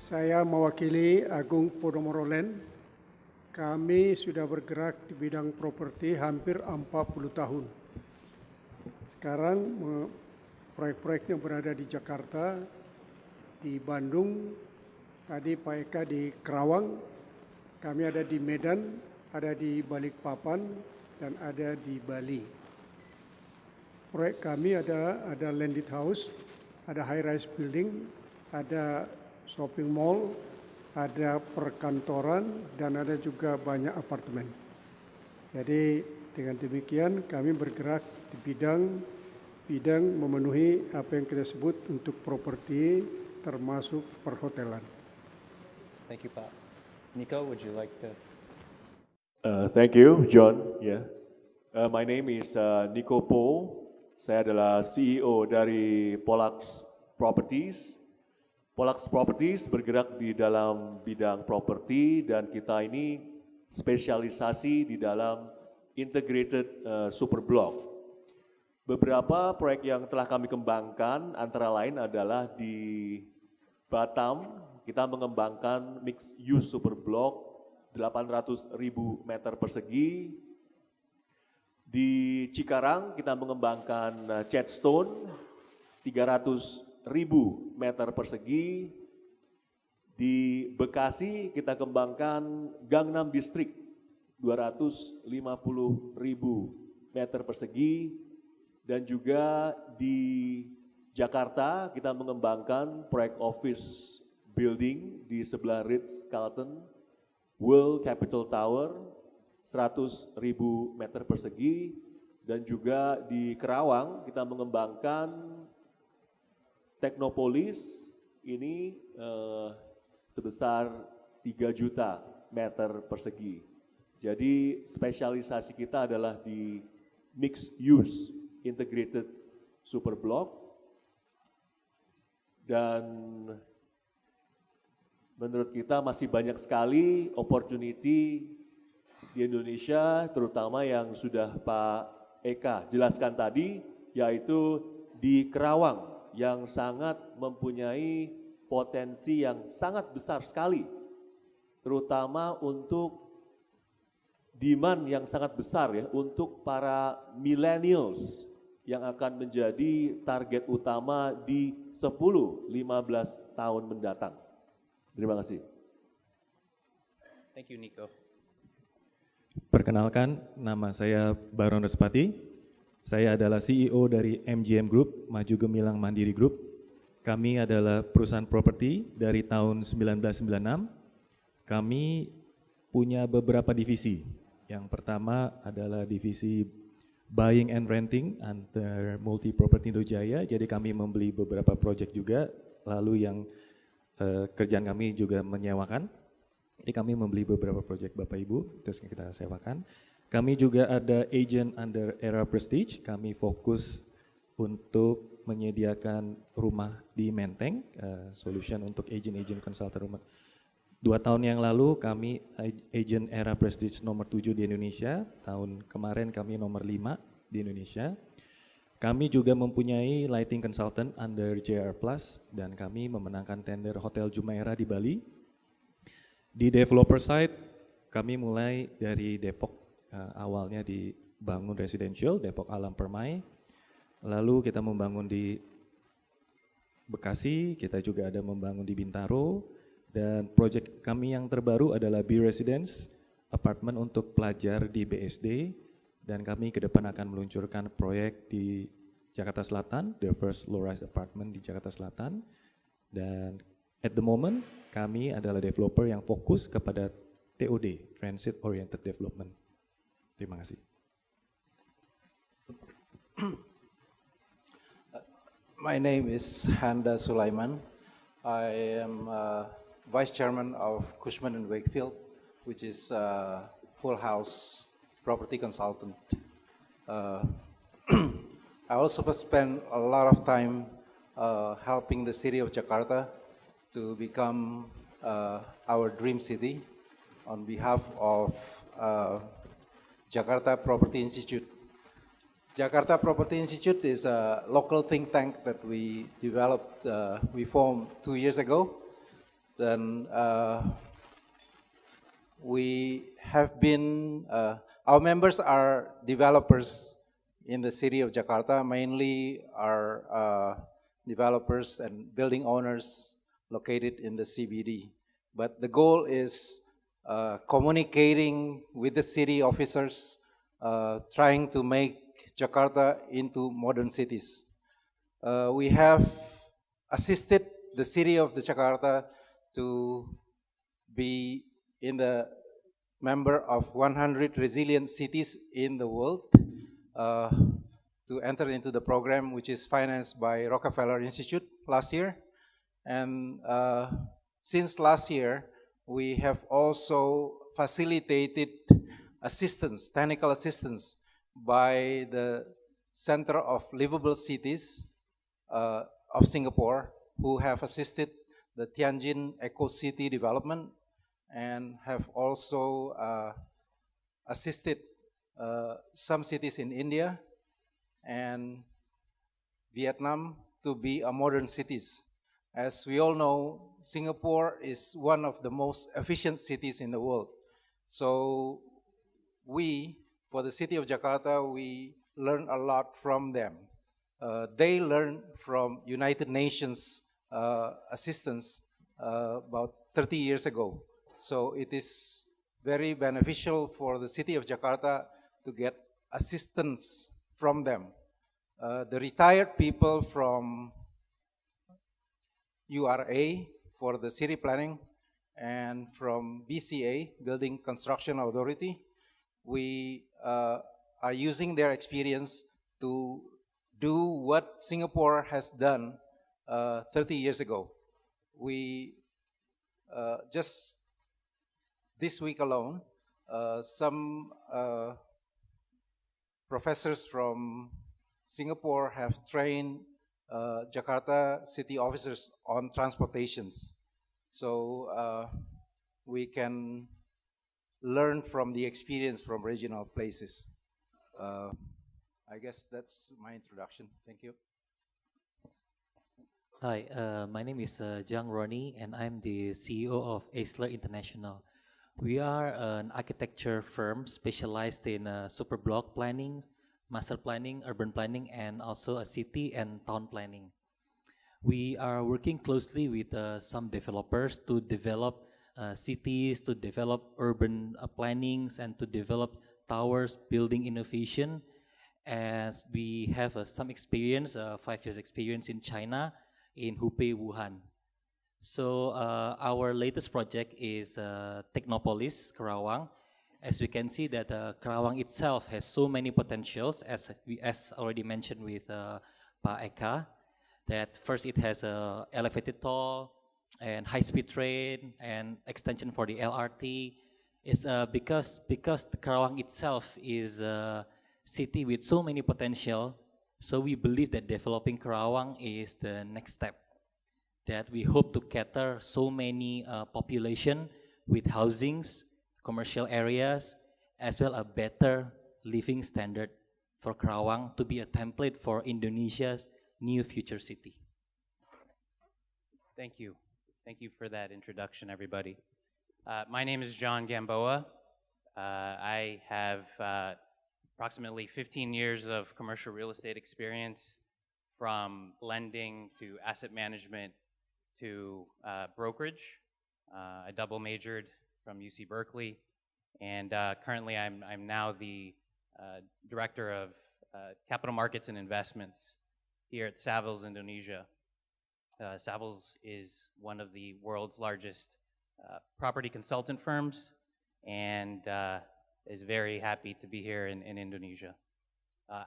Saya mewakili Agung Podomoro Land. Kami sudah bergerak di bidang properti hampir 40 tahun. Sekarang proyek-proyek yang berada di Jakarta, di Bandung, tadi Pak Eka di Kerawang, kami ada di Medan, ada di Balikpapan, dan ada di Bali. Proyek kami ada landed house, ada high-rise building, ada shopping mall, ada perkantoran, dan ada juga banyak apartemen. Jadi dengan demikian kami bergerak di bidang memenuhi apa yang kita sebut untuk properti termasuk perhotelan. Thank you, Pak. Nico, would you like to? Thank you, John. Yeah. My name is Nico Po. Saya adalah CEO dari Pollux Properties. Pollux Properties bergerak di dalam bidang properti dan kita ini spesialisasi di dalam integrated super block. Beberapa proyek yang telah kami kembangkan antara lain adalah di Batam, kita mengembangkan mixed use super block 800.000 meter persegi. Di Cikarang kita mengembangkan Chatstone 300.000 meter persegi. Di Bekasi kita kembangkan Gangnam District 250.000 meter persegi. Dan juga di Jakarta kita mengembangkan proyek office building di sebelah Ritz-Carlton World Capital Tower 100.000 meter persegi, dan juga di Kerawang kita mengembangkan Teknopolis ini sebesar 3 juta meter persegi. Jadi spesialisasi kita adalah di mixed use integrated super block, dan menurut kita masih banyak sekali opportunity di Indonesia, terutama yang sudah Pak Eka jelaskan tadi, yaitu di Kerawang yang sangat mempunyai potensi yang sangat besar sekali, terutama untuk demand yang sangat besar ya untuk para millennials yang akan menjadi target utama di 10-15 tahun mendatang. Terima kasih. Thank you, Nico. Perkenalkan, nama saya Baron Respati. Saya adalah CEO dari MGM Group, Maju Gemilang Mandiri Group. Kami adalah perusahaan properti dari tahun 1996. Kami punya beberapa divisi. Yang pertama adalah divisi buying and renting under Multi Property Indojaya. Jadi kami membeli beberapa proyek juga, lalu yang kerjaan kami juga menyewakan. Jadi kami membeli beberapa proyek Bapak Ibu, terus kita sewakan. Kami juga ada agent under Era Prestige, kami fokus untuk menyediakan rumah di Menteng, solution untuk agent consultant rumah. 2 tahun yang lalu kami agent Era Prestige nomor 7 di Indonesia, tahun kemarin kami nomor 5 di Indonesia. Kami juga mempunyai lighting consultant under JR Plus dan kami memenangkan tender Hotel Jumeirah di Bali. Di developer side, kami mulai dari Depok, awalnya dibangun residential, Depok Alam Permai. Lalu kita membangun di Bekasi, kita juga ada membangun di Bintaro. Dan proyek kami yang terbaru adalah B-Residence, apartemen untuk pelajar di BSD. Dan kami ke depan akan meluncurkan proyek di Jakarta Selatan, the first low-rise apartment di Jakarta Selatan. Dan at the moment, kami adalah developer yang fokus kepada TOD, Transit Oriented Development. Terima kasih. My name is Handa Sulaiman. I am Vice Chairman of Cushman and Wakefield, which is a full house property consultant. I also spend a lot of time helping the city of Jakarta to become our dream city on behalf of Jakarta Property Institute. Jakarta Property Institute is a local think tank that we developed, we formed 2 years ago. then we have been, our members are developers in the city of Jakarta, mainly are developers and building owners located in the CBD. But the goal is communicating with the city officers, trying to make Jakarta into modern cities. We have assisted the city of Jakarta to be in the member of 100 resilient cities in the world, to enter into the program which is financed by Rockefeller Institute last year. And since last year, we have also facilitated assistance, technical assistance by the Center of Livable Cities of Singapore, who have assisted the Tianjin Eco City development and have also assisted some cities in India and Vietnam to be a modern cities. As we all know, Singapore is one of the most efficient cities in the world. So we, for the city of Jakarta, we learn a lot from them. They learn from United Nations assistance about 30 years ago. So it is very beneficial for the city of Jakarta to get assistance from them. The retired people from URA for the city planning and from BCA, Building Construction Authority, we are using their experience to do what Singapore has done 30 years ago. We just this week alone, some professors from Singapore have trained Jakarta city officers on transportations. So we can learn from the experience from regional places. I guess that's my introduction. Thank you. Hi, my name is Jang, Rony, and I'm the CEO of AESLER International. We are an architecture firm specialized in super block planning, master planning, urban planning, and also a city and town planning. We are working closely with some developers to develop cities, to develop urban plannings, and to develop towers, building innovation. As we have some experience, 5 years experience in China, in Hubei, Wuhan. So our latest project is Technopolis, Karawang. As we can see that Karawang itself has so many potentials, as already mentioned with Pa Eka, that first it has a elevated toll and high-speed train and extension for the LRT. It's because the Karawang itself is a city with so many potential, so we believe that developing Karawang is the next step, that we hope to cater so many population with housings, commercial areas, as well a better living standard for Karawang to be a template for Indonesia's new future city. Thank you. Thank you for that introduction, everybody. My name is John Gamboa. I have approximately 15 years of commercial real estate experience, from lending to asset management to brokerage. I double majored from UC Berkeley, and currently I'm now the Director of Capital Markets and Investments here at Savills, Indonesia. Savills is one of the world's largest property consultant firms, and is very happy to be here in Indonesia.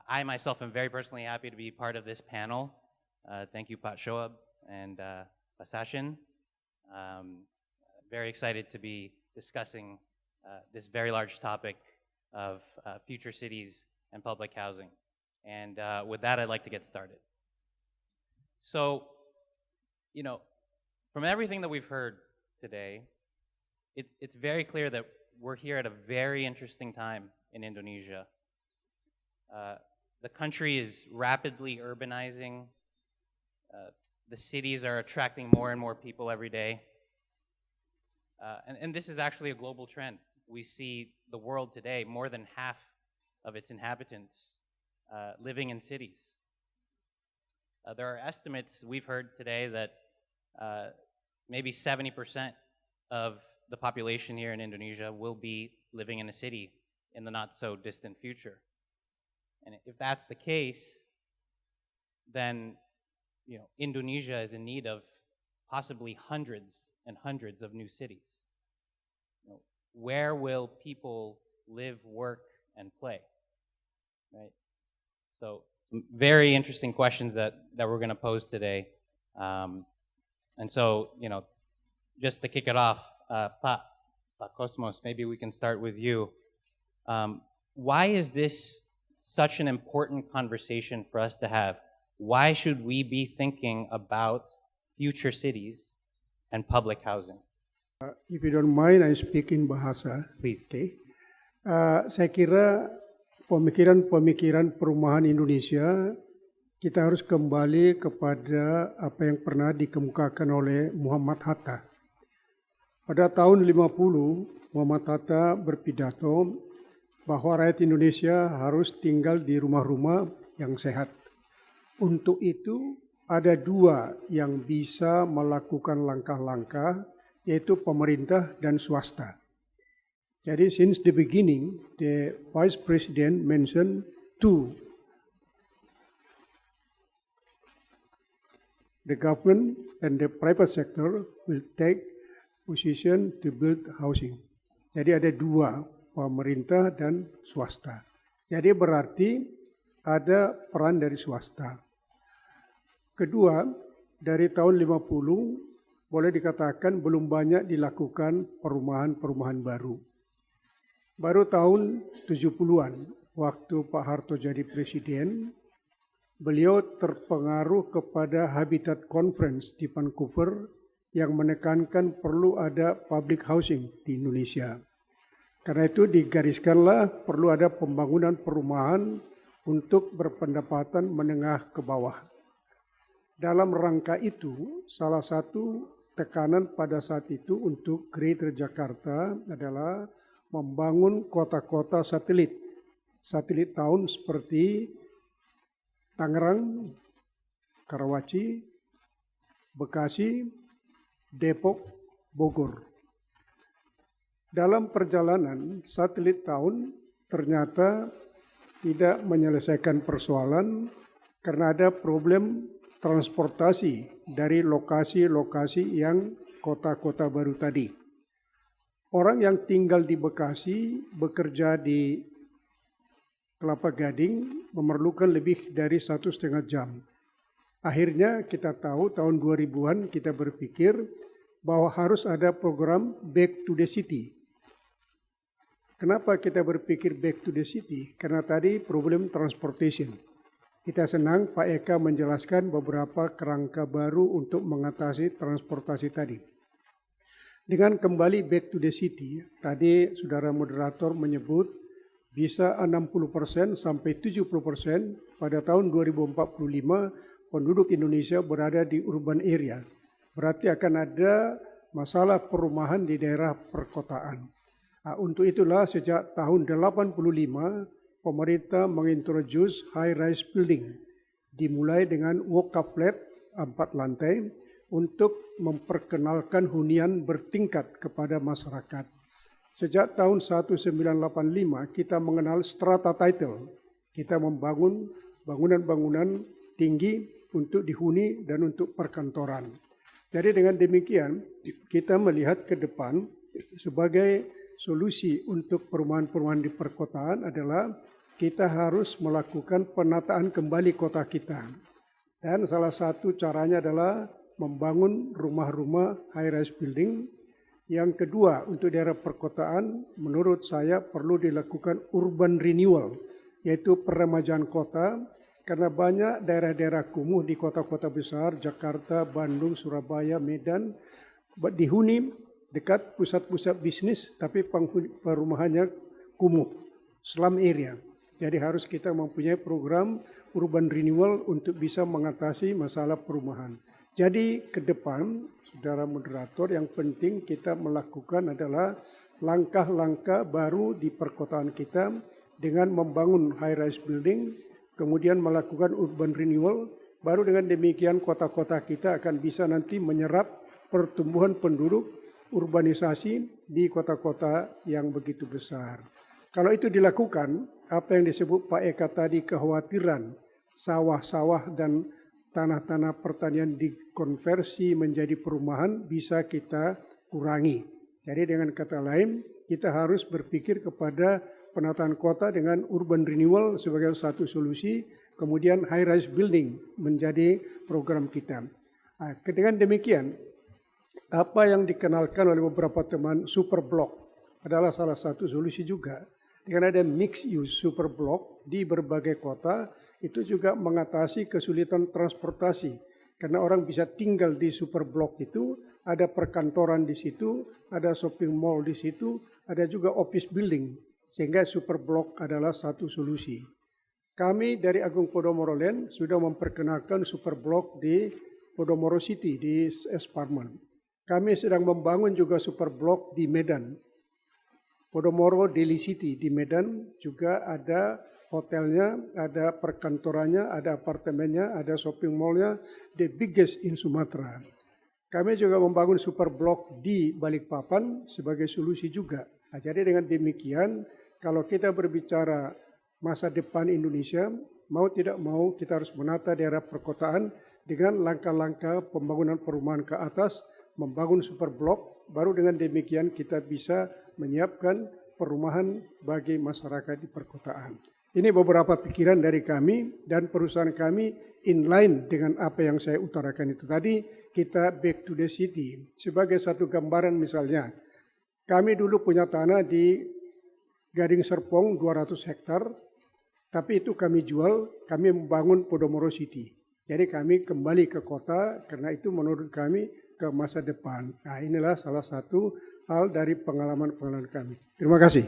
I myself am very personally happy to be part of this panel. Thank you, Pak Shoab and Pasashin. Very excited to be discussing this very large topic of future cities and public housing. And with that, I'd like to get started. So, you know, from everything that we've heard today, it's very clear that we're here at a very interesting time in Indonesia. The country is rapidly urbanizing. The cities are attracting more and more people every day. And this is actually a global trend. We see the world today, more than half of its inhabitants living in cities. There are estimates we've heard today that maybe 70% of the population here in Indonesia will be living in a city in the not so distant future. And if that's the case, then Indonesia is in need of possibly hundreds and hundreds of new cities. Where will people live, work, and play? Right? So some very interesting questions that we're going to pose today. And so, just to kick it off, Pa Cosmas, maybe we can start with you. Why is this such an important conversation for us to have? Why should we be thinking about future cities and public housing? If you don't mind, I speak in bahasa. Please. Okay. Saya kira pemikiran perumahan Indonesia, kita harus kembali kepada apa yang pernah dikemukakan oleh Muhammad Hatta. Pada tahun 50, Muhammad Hatta berpidato bahwa rakyat Indonesia harus tinggal di rumah-rumah yang sehat. Untuk itu, ada dua yang bisa melakukan langkah-langkah, yaitu pemerintah dan swasta. Jadi, since the beginning, the Vice President mentioned two. The government and the private sector will take position to build housing. Jadi ada dua, pemerintah dan swasta. Jadi berarti ada peran dari swasta. Kedua, dari tahun 50, boleh dikatakan belum banyak dilakukan perumahan-perumahan baru. Baru tahun 70-an, waktu Pak Harto jadi presiden, beliau terpengaruh kepada Habitat Conference di Vancouver yang menekankan perlu ada public housing di Indonesia. Karena itu digariskanlah perlu ada pembangunan perumahan untuk berpendapatan menengah ke bawah. Dalam rangka itu, salah satu tekanan pada saat itu untuk Greater Jakarta adalah membangun kota-kota satelit. Satelit town seperti Tangerang, Karawaci, Bekasi, Depok, Bogor. Dalam perjalanan, satelit town ternyata tidak menyelesaikan persoalan karena ada problem transportasi dari lokasi-lokasi yang kota-kota baru tadi. Orang yang tinggal di Bekasi, bekerja di Kelapa Gading, memerlukan lebih dari 1,5 jam. Akhirnya kita tahu tahun 2000-an kita berpikir bahwa harus ada program Back to the City. Kenapa kita berpikir Back to the City? Karena tadi problem transportation. Kita senang Pak Eka menjelaskan beberapa kerangka baru untuk mengatasi transportasi tadi. Dengan kembali back to the city, tadi saudara moderator menyebut bisa 60% sampai 70% pada tahun 2045 penduduk Indonesia berada di urban area. Berarti akan ada masalah perumahan di daerah perkotaan. Untuk itulah sejak tahun 85 pemerintah mengintroduce high-rise building, dimulai dengan walk-up flat 4 lantai untuk memperkenalkan hunian bertingkat kepada masyarakat. Sejak tahun 1985 kita mengenal strata title. Kita membangun bangunan-bangunan tinggi untuk dihuni dan untuk perkantoran. Jadi dengan demikian kita melihat ke depan sebagai solusi untuk perumahan-perumahan di perkotaan adalah kita harus melakukan penataan kembali kota kita. Dan salah satu caranya adalah membangun rumah-rumah high-rise building. Yang kedua, untuk daerah perkotaan, menurut saya perlu dilakukan urban renewal, yaitu peremajaan kota, karena banyak daerah-daerah kumuh di kota-kota besar, Jakarta, Bandung, Surabaya, Medan, dihuni dekat pusat-pusat bisnis, tapi perumahannya kumuh, slum area. Jadi harus kita mempunyai program urban renewal untuk bisa mengatasi masalah perumahan. Jadi ke depan Saudara Moderator, yang penting kita melakukan adalah langkah-langkah baru di perkotaan kita dengan membangun high-rise building, kemudian melakukan urban renewal, baru dengan demikian kota-kota kita akan bisa nanti menyerap pertumbuhan penduduk, urbanisasi di kota-kota yang begitu besar. Kalau itu dilakukan, apa yang disebut Pak Eka tadi, kekhawatiran sawah-sawah dan tanah-tanah pertanian dikonversi menjadi perumahan bisa kita kurangi. Jadi dengan kata lain, kita harus berpikir kepada penataan kota dengan urban renewal sebagai satu solusi, kemudian high-rise building menjadi program kita. Nah, dengan demikian, apa yang dikenalkan oleh beberapa teman super block adalah salah satu solusi juga. Dengan ada mixed use super block di berbagai kota, itu juga mengatasi kesulitan transportasi. Karena orang bisa tinggal di super block itu, ada perkantoran di situ, ada shopping mall di situ, ada juga office building. Sehingga super block adalah satu solusi. Kami dari Agung Podomoro Land sudah memperkenalkan super block di Podomoro City, di Esparman. Kami sedang membangun juga super block di Medan. Podomoro Daily City di Medan juga ada hotelnya, ada perkantorannya, ada apartemennya, ada shopping mallnya, the biggest in Sumatera. Kami juga membangun super block di Balikpapan sebagai solusi juga. Nah, jadi dengan demikian, kalau kita berbicara masa depan Indonesia, mau tidak mau kita harus menata daerah perkotaan dengan langkah-langkah pembangunan perumahan ke atas, membangun super block, baru dengan demikian kita bisa menyiapkan perumahan bagi masyarakat di perkotaan. Ini beberapa pikiran dari kami dan perusahaan kami inline dengan apa yang saya utarakan itu tadi. Kita back to the city. Sebagai satu gambaran misalnya, kami dulu punya tanah di Gading Serpong 200 hektar, tapi itu kami jual, kami membangun Podomoro City. Jadi kami kembali ke kota karena itu menurut kami ke masa depan. Nah, inilah salah satu hal dari pengalaman-pengalaman kami. Terima kasih.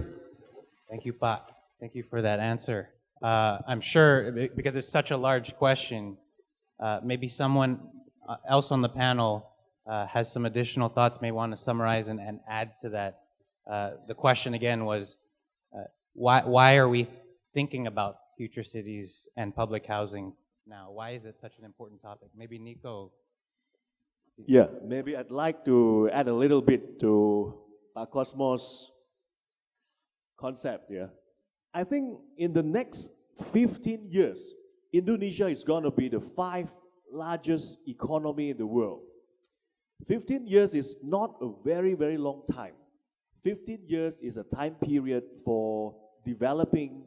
Thank you, Pak. Thank you for that answer. I'm sure, because it's such a large question, maybe someone else on the panel has some additional thoughts, may want to summarize and add to that. The question again was, why are we thinking about future cities and public housing now? Why is it such an important topic? Maybe Nico. Yeah, maybe I'd like to add a little bit to Cosmos' concept, yeah. I think in the next 15 years, Indonesia is going to be the 5th largest economy in the world. 15 years is not a very, very long time. 15 years is a time period for developing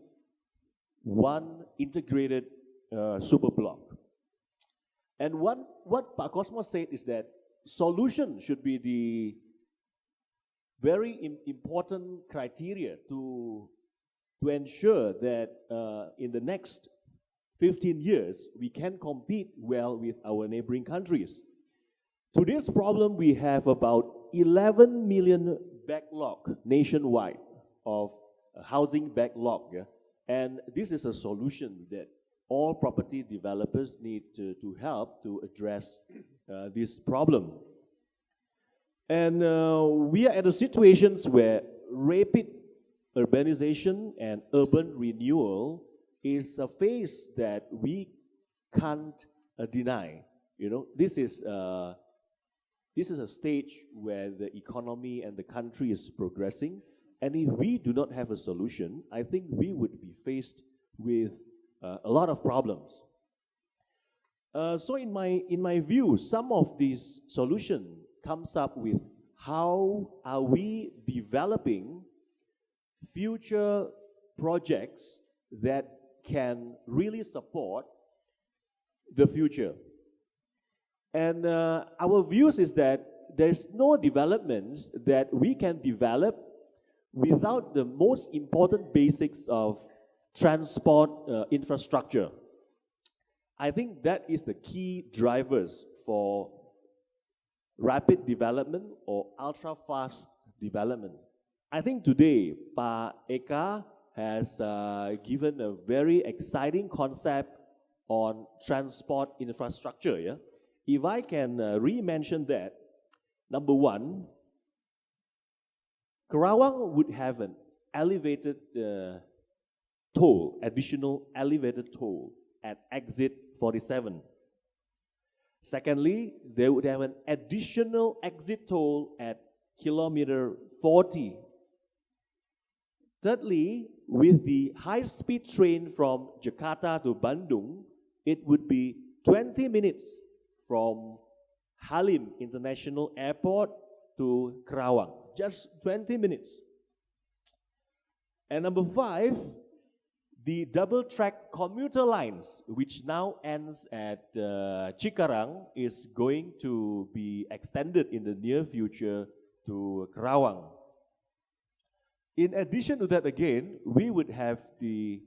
one integrated super block. And what Pak Cosmos said is that solution should be the very important criteria to ensure that in the next 15 years, we can compete well with our neighboring countries. To this problem, we have about 11 million backlog nationwide of housing backlog. Yeah? And this is a solution that all property developers need to help to address this problem. And we are at a situations where rapid urbanization and urban renewal is a phase that we can't deny. You know, this is a stage where the economy and the country is progressing, and if we do not have a solution, I think we would be faced with a lot of problems. So in my view, some of these solution comes up with how are we developing future projects that can really support the future. And our views is that there's no developments that we can develop without the most important basics of transport infrastructure. I think that is the key drivers for rapid development or ultra-fast development. I think today, Pak Eka has given a very exciting concept on transport infrastructure. Yeah? If I can re-mention that, Number one, Karawang would have an elevated toll, additional elevated toll at exit 47. Secondly, they would have an additional exit toll at kilometer 40. Thirdly, with the high-speed train from Jakarta to Bandung, it would be 20 minutes from Halim International Airport to Karawang. Just 20 minutes. And number 5, the double-track commuter lines, which now ends at Cikarang, is going to be extended in the near future to Karawang. In addition to that again, we would have the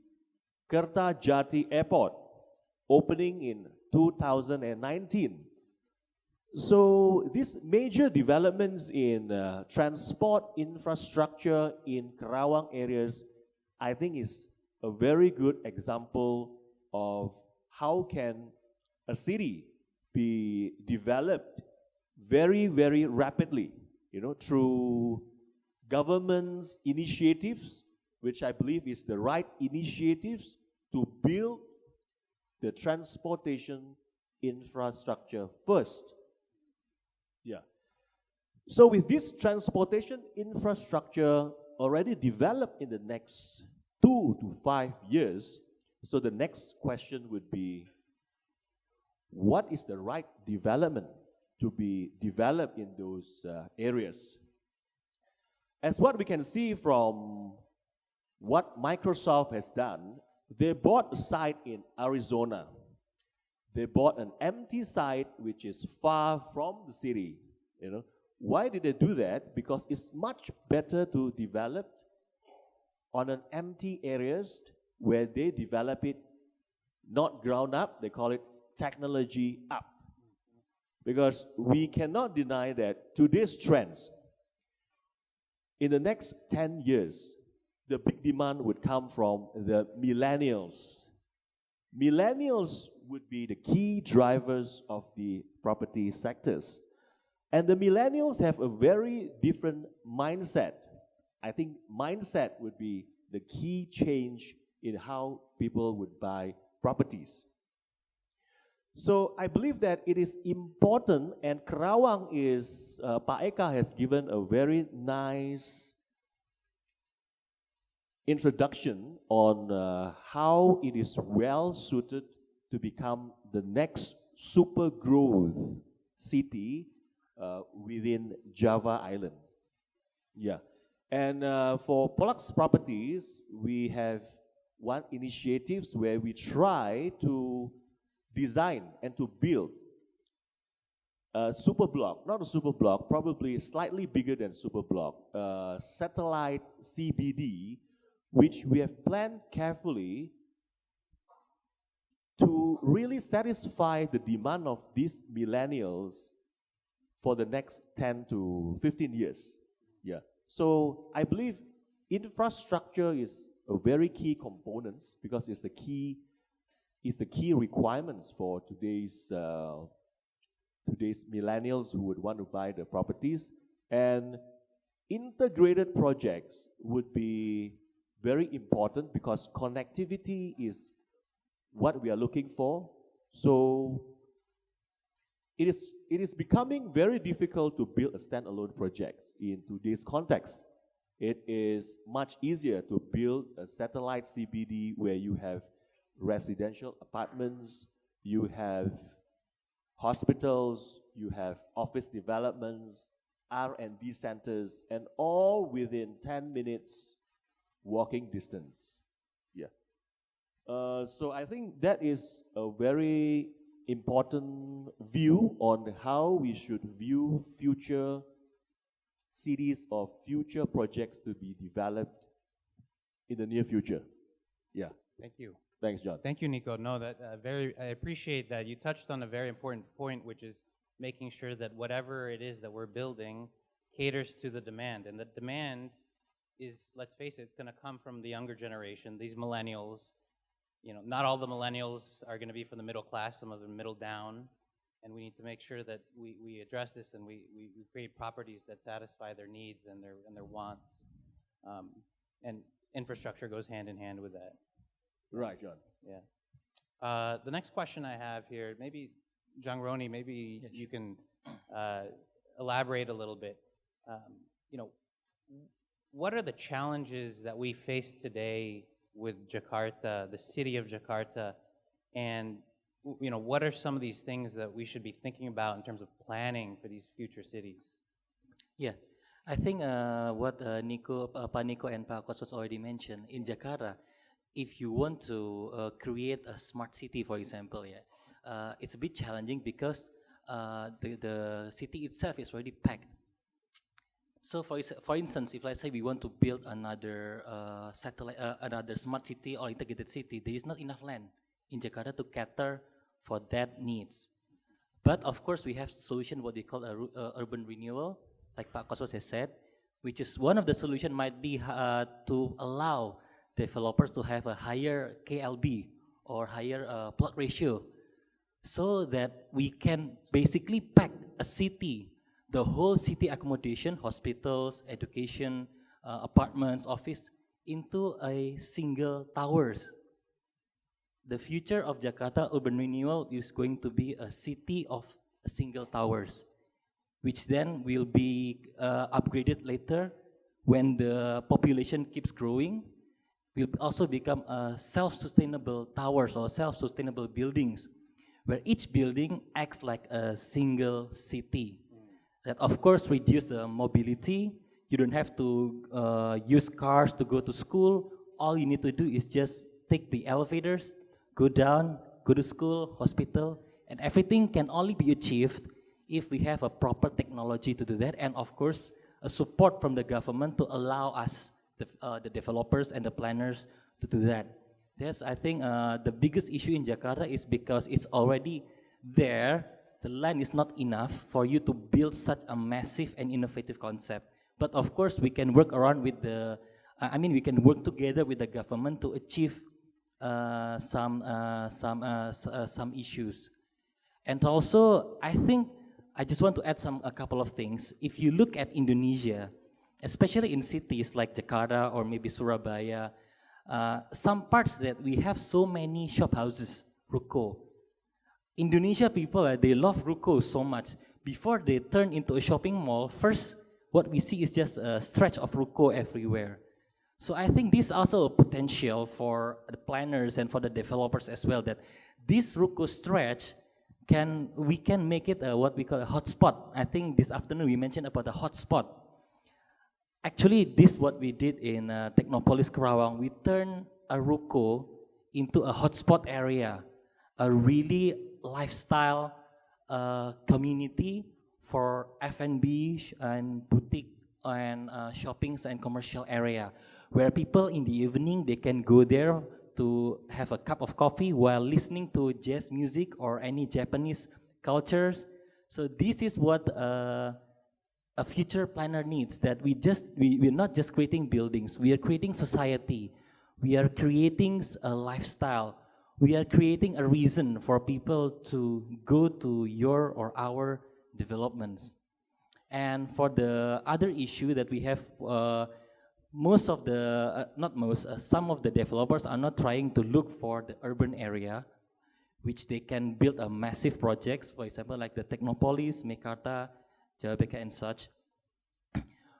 Kertajati Airport opening in 2019. So these major developments in transport infrastructure in Karawang areas, I think is a very good example of how can a city be developed very, very rapidly, through government's initiatives, which I believe is the right initiatives to build the transportation infrastructure first. Yeah. So with this transportation infrastructure already developed in the next 2 to 5 years, so the next question would be, what is the right development to be developed in those areas? As what we can see from what Microsoft has done, they bought a site in Arizona. They bought an empty site which is far from the city. Why did they do that? Because it's much better to develop on an empty areas where they develop it not ground up, they call it technology up. Because we cannot deny that today's trends, in the next 10 years, the big demand would come from the millennials. Millennials would be the key drivers of the property sectors. And the millennials have a very different mindset. I think mindset would be the key change in how people would buy properties. So I believe that it is important, and Karawang is, Pak Eka has given a very nice introduction on how it is well suited to become the next super growth city within Java Island. Yeah. And for Pollux Properties, we have one initiatives where we try to design and to build a super block, not a super block, probably slightly bigger than super block, satellite CBD, which we have planned carefully to really satisfy the demand of these millennials for the next 10 to 15 years. Yeah. So I believe infrastructure is a very key component because it's the key requirements for today's millennials who would want to buy the properties. And integrated projects would be very important because connectivity is what we are looking for. So it is becoming very difficult to build a standalone projects in today's context. It is much easier to build a satellite CBD where you have residential apartments, you have hospitals, you have office developments, R&D centers, and all within 10 minutes walking distance. Yeah. So I think that is a very important view on how we should view future cities or future projects to be developed in the near future. Yeah. Thank you. Thanks, John. Thank you, Nico. No, I appreciate that you touched on a very important point, which is making sure that whatever it is that we're building caters to the demand. And the demand is, let's face it, it's going to come from the younger generation, these millennials. Not all the millennials are going to be from the middle class, some of them middle down. and we need to make sure that we address this and we create properties that satisfy their needs and their wants. And infrastructure goes hand in hand with that. Right, John. Yeah. The next question I have here, maybe Rony, maybe Yes. you can elaborate a little bit. You know, what are the challenges that we face today with Jakarta, the city of Jakarta, and you know, what are some of these things that we should be thinking about in terms of planning for these future cities? Yeah, I think what Nico, Pak Nico and Pak Cosmas already mentioned, in Jakarta, if you want to create a smart city, for example, it's a bit challenging because the city itself is already packed. So for instance, if let's say we want to build another satellite, another smart city or integrated city, there is not enough land in Jakarta to cater for that needs. But of course, we have solution what they call urban renewal, like Pak Cosmas has said, which is one of the solution might be to allow developers to have a higher KLB or higher plot ratio, so that we can basically pack a city, the whole city accommodation, hospitals, education, apartments, office, into a single towers. The future of Jakarta urban renewal is going to be a city of single towers, which then will be upgraded later when the population keeps growing. Will also become self-sustainable towers or self-sustainable buildings, where each building acts like a single city. That of course reduce mobility. You don't have to use cars to go to school. All you need to do is just take the elevators, go down, go to school, hospital, and everything can only be achieved if we have a proper technology to do that, and of course, a support from the government to allow us, the developers and the planners, to do that. That's, I think, the biggest issue in Jakarta is because it's already there, the land is not enough for you to build such a massive and innovative concept. But of course, we can work around with the, we can work together with the government to achieve some issues. And also, I think I just want to add a couple of things. If you look at Indonesia, especially in cities like Jakarta or maybe Surabaya, some parts that we have so many shop houses, ruko. Indonesia people, they love ruko so much. Before they turn into a shopping mall, first what we see is just a stretch of ruko everywhere. So I think this is also a potential for the planners and for the developers as well, that this ruko stretch, we can make it what we call a hotspot. I think this afternoon we mentioned about the hotspot. Actually, this is what we did in Technopolis Kerawang. We turned a ruko into a hotspot area, a really lifestyle community for F&B and boutique and shoppings and commercial area, where people in the evening, they can go there to have a cup of coffee while listening to jazz music or any Japanese cultures. So this is what a future planner needs, that we're not just creating buildings, we are creating society. We are creating a lifestyle. We are creating a reason for people to go to your or our developments. And for the other issue that we have, most of the, not most, some of the developers are not trying to look for the urban area, which they can build a massive projects, for example, like the Technopolis, Mekarta, Jababeka and such.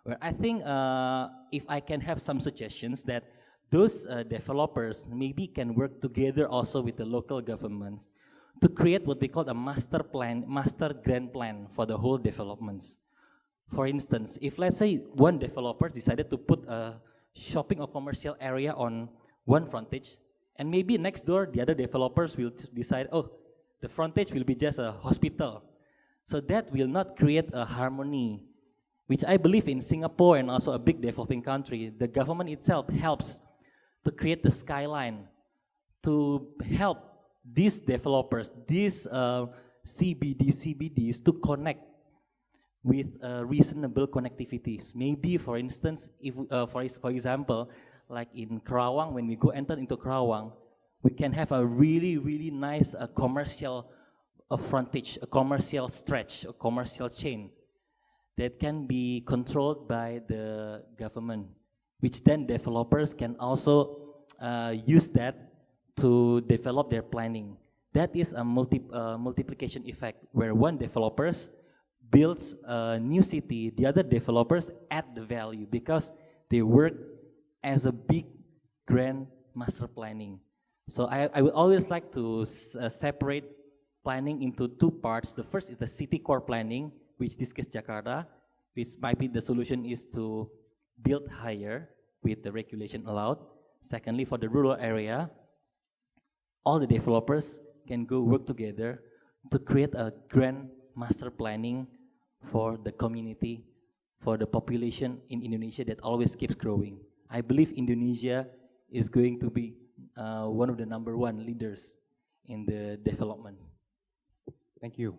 Where I think if I can have some suggestions that those developers maybe can work together also with the local governments to create what we call a master plan, master grand plan for the whole developments. For instance, if let's say one developer decided to put a shopping or commercial area on one frontage, and maybe next door the other developers will decide, oh, the frontage will be just a hospital. So that will not create a harmony, which I believe in Singapore and also a big developing country, the government itself helps to create the skyline, to help these developers, these CBDs to connect with reasonable connectivities. Maybe, for instance, if for example, like in Kerawang, when we enter into Kerawang, we can have a really nice commercial a frontage, a commercial stretch, a commercial chain that can be controlled by the government, which then developers can also use that to develop their planning. That is a multiplication effect where one developers builds a new city, the other developers add the value because they work as a big grand master planning. So I would always like to separate planning into two parts. The first is the city core planning, which discusses Jakarta, which might be the solution is to build higher with the regulation allowed. Secondly, for the rural area, all the developers can go work together to create a grand master planning for the community, for the population in Indonesia that always keeps growing. I believe Indonesia is going to be one of the #1 leaders in the development. Thank you.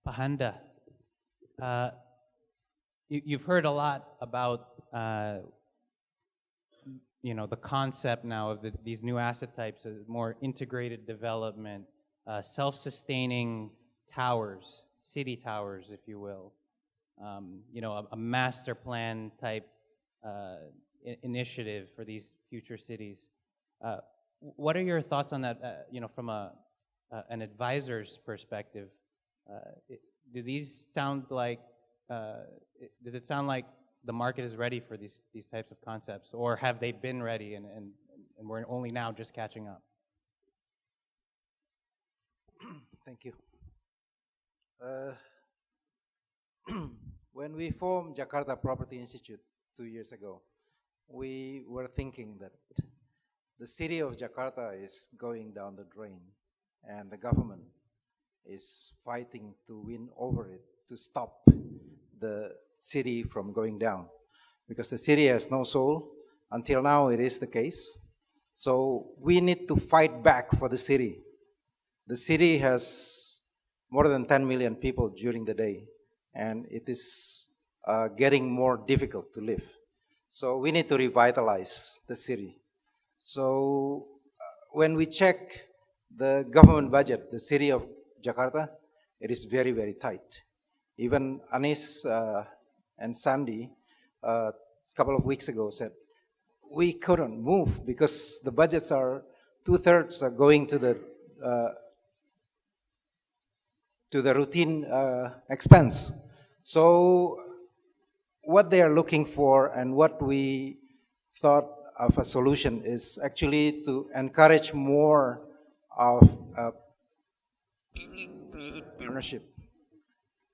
Handa, you've heard a lot about the concept now of these new asset types, more integrated development, self-sustaining towers, city towers, if you will. A master plan type initiative for these future cities. What are your thoughts on that? From an advisor's perspective, do these sound like? Does it sound like the market is ready for these types of concepts, or have they been ready and we're only now just catching up? Thank you. When we formed Jakarta Property Institute 2 years ago, we were thinking that the city of Jakarta is going down the drain and the government is fighting to win over it to stop the city from going down, because the city has no soul. Until now, it is the case. So we need to fight back for the city. The city has more than 10 million people during the day, and it is getting more difficult to live. So we need to revitalize the city. So when we check the government budget, the city of Jakarta, it is very, very tight. Even Anies and Sandi a couple of weeks ago said, we couldn't move because the budgets are 2/3 are going to the routine expense. So what they are looking for and what we thought of a solution is actually to encourage more of public-private partnership,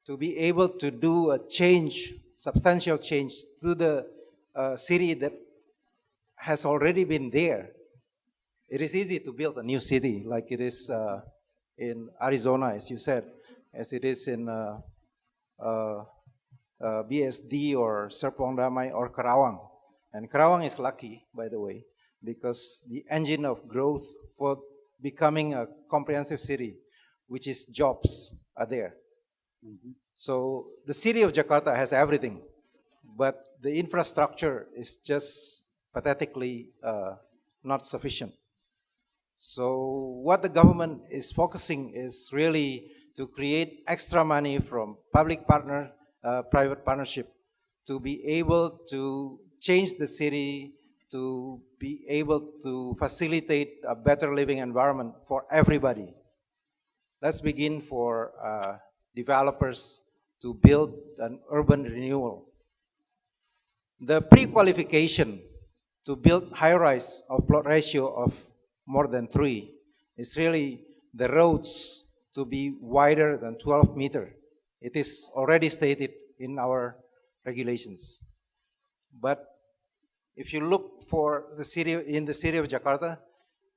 to be able to do a change, substantial change to the city that has already been there. It is easy to build a new city like it is in Arizona, as you said, as it is in BSD or Serpong Damai or Karawang. And Karawang is lucky, by the way, because the engine of growth for becoming a comprehensive city, which is jobs, are there. So the city of Jakarta has everything, but the infrastructure is just pathetically not sufficient. So what the government is focusing is really to create extra money from public private partnership to be able to change the city, to be able to facilitate a better living environment for everybody. Let's begin for developers to build an urban renewal. The pre-qualification to build high-rise of plot ratio of more than 3 is really the roads to be wider than 12 meters. It is already stated in our regulations. But if you look for the city, in the city of Jakarta,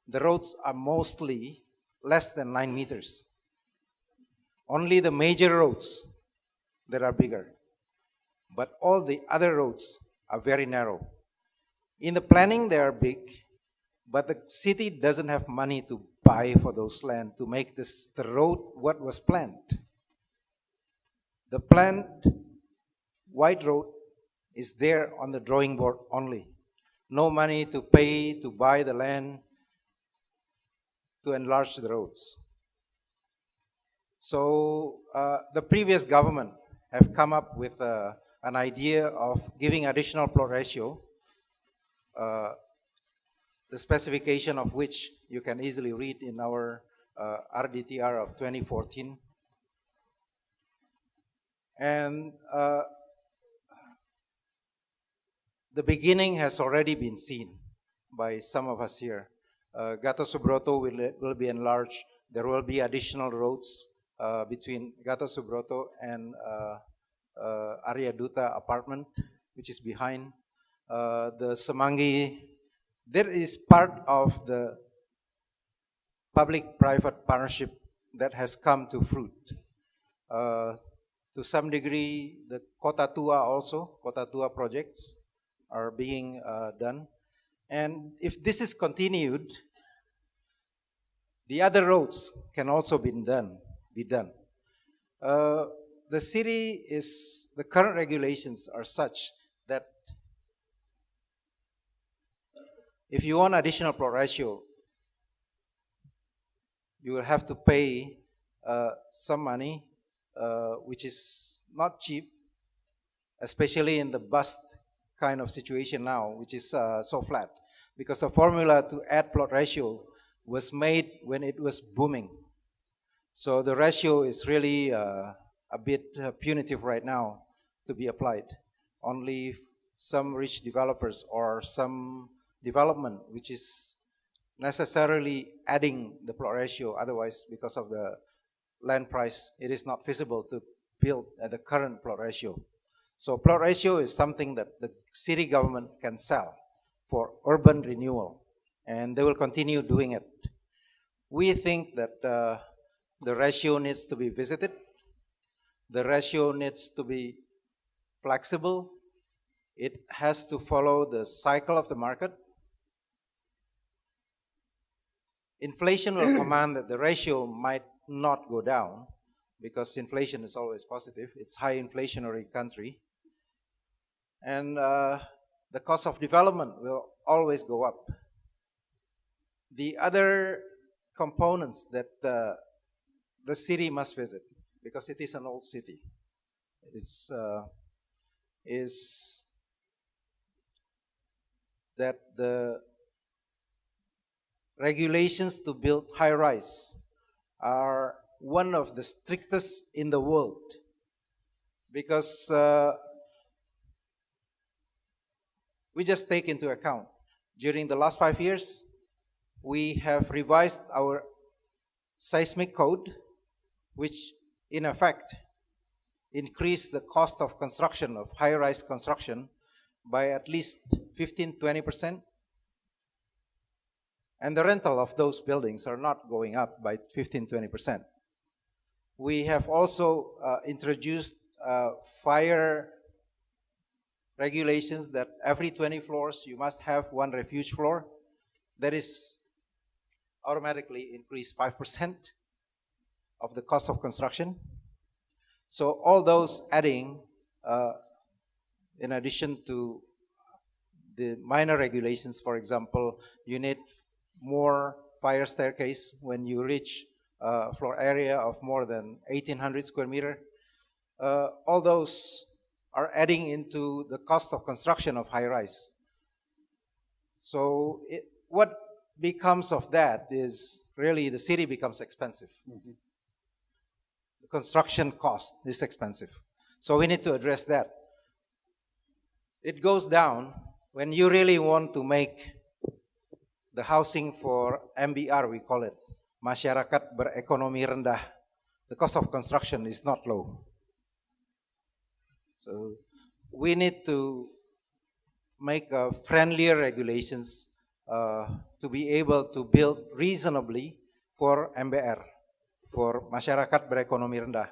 the roads are mostly less than 9 meters. Only the major roads that are bigger. But all the other roads are very narrow. In the planning, they are big, but the city doesn't have money to buy for those land to make this the road what was planned. The planned wide road is there on the drawing board only. No money to pay to buy the land to enlarge the roads. So the previous government have come up with an idea of giving additional plot ratio, the specification of which you can easily read in our RDTR of 2014. And the beginning has already been seen by some of us here. Gatot Subroto will be enlarged. There will be additional roads between Gatot Subroto and Arya Duta apartment, which is behind. The Semanggi, there is part of the public-private partnership that has come to fruit. To some degree, the Kota Tua also, Kota Tua projects are being done. And if this is continued, the other roads can also be done. The city is, the current regulations are such that if you want additional plot ratio, you will have to pay some money, which is not cheap, especially in the bust kind of situation now, which is so flat. Because the formula to add plot ratio was made when it was booming. So the ratio is really a bit punitive right now to be applied. Only some rich developers or some development which is necessarily adding the plot ratio, otherwise because of the land price, it is not feasible to build at the current plot ratio. So plot ratio is something that the city government can sell for urban renewal, and they will continue doing it. We think that the ratio needs to be visited. The ratio needs to be flexible. It has to follow the cycle of the market. Inflation will command that the ratio might not go down because inflation is always positive. It's high inflationary country. And the cost of development will always go up. The other components that the city must visit, because it is an old city, is that the regulations to build high-rise are one of the strictest in the world, because we just take into account, during the last 5 years, we have revised our seismic code, which in effect increased the cost of construction, of high-rise construction, by at least 15–20%. And the rental of those buildings are not going up by 15–20%. We have also introduced fire regulations that every 20 floors you must have one refuge floor. That is automatically increased 5% of the cost of construction. So all those adding, in addition to the minor regulations, for example, you need more fire staircase when you reach a floor area of more than 1,800 square meter. All those are adding into the cost of construction of high-rise. So what becomes of that is really the city becomes expensive. Mm-hmm. The construction cost is expensive. So we need to address that. It goes down when you really want to make the housing for MBR, we call it, masyarakat berekonomi rendah. The cost of construction is not low. So we need to make friendlier regulations to be able to build reasonably for MBR, for masyarakat berekonomi rendah.